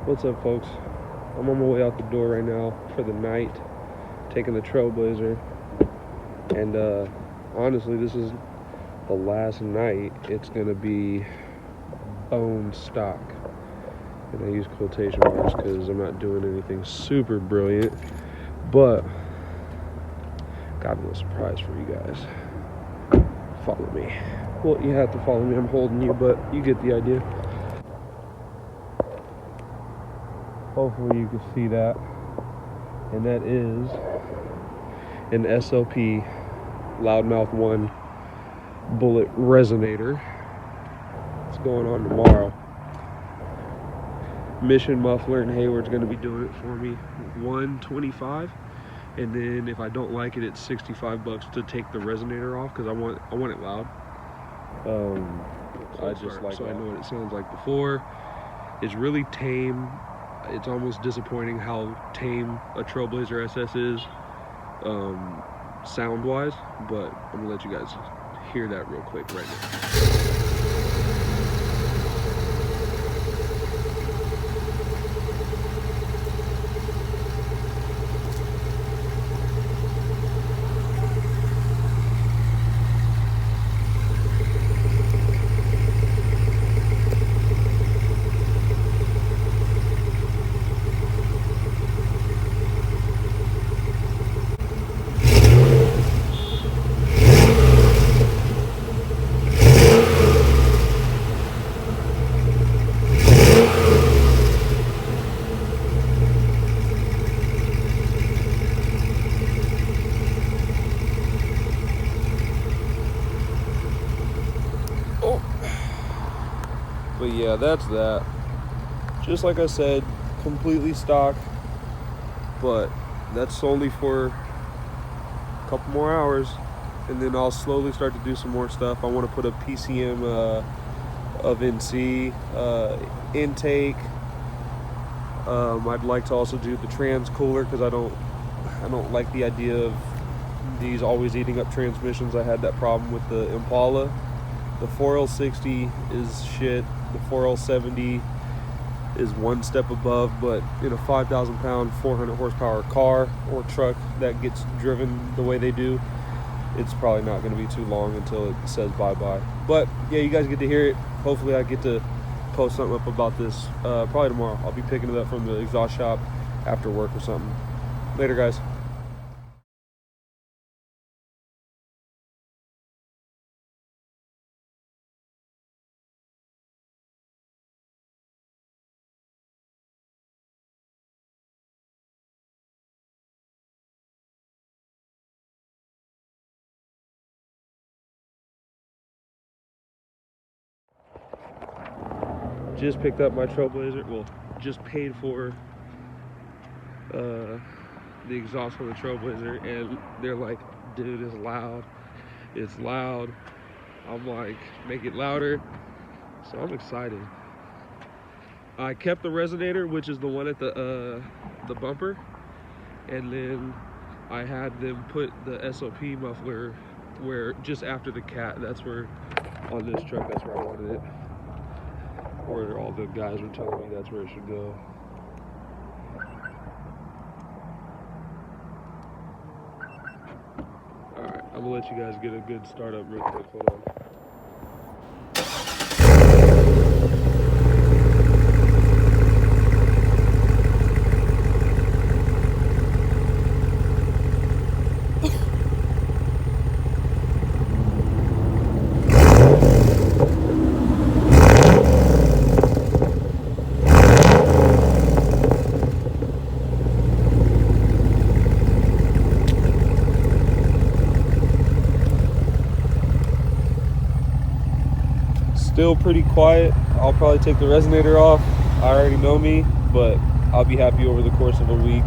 What's up, folks? I'm on my way out the door right now for the night, taking the Trailblazer, and honestly, this is the last night it's gonna be bone stock, and I use quotation marks because I'm not doing anything super brilliant, but got a little surprise for you guys. Follow me. Well, you have to follow me, I'm holding you, but you get the idea. Hopefully you can see that, and that is an SLP Loudmouth 1 bullet resonator. It's going on tomorrow. Mission Muffler in Hayward's going to be doing it for me, $125, and then if I don't like it, it's $65 to take the resonator off because I want it loud. I just like, so I know what it sounds like before. It's really tame. It's almost disappointing how tame a Trailblazer SS is sound wise, but I'm gonna let you guys hear that real quick right now. But yeah, that's that. Just like I said, completely stock, but that's solely for a couple more hours, and then I'll slowly start to do some more stuff. I want to put a PCM of NC intake. I'd like to also do the trans cooler because I don't like the idea of these always eating up transmissions. I had that problem with the Impala. The 4L60 is shit. The 4L70 is one step above, but in a 5,000 pound, 400 horsepower car or truck that gets driven the way they do, it's probably not going to be too long until it says bye-bye. But yeah, you guys get to hear it. Hopefully I get to post something up about this probably tomorrow. I'll be picking it up from the exhaust shop after work or something. Later, guys. Just picked up my Trailblazer. Well, just paid for the exhaust on the Trailblazer, and they're like, dude, it's loud. It's loud. I'm like, make it louder. So I'm excited. I kept the resonator, which is the one at the bumper, and then I had them put the SLP muffler where just after the cat. That's where on this truck. That's where I wanted it. Or all the guys were telling me that's where it should go. Alright, I'm gonna let you guys get a good start up real quick. Hold on. Still pretty quiet. I'll probably take the resonator off. I already know me, but I'll be happy over the course of a week.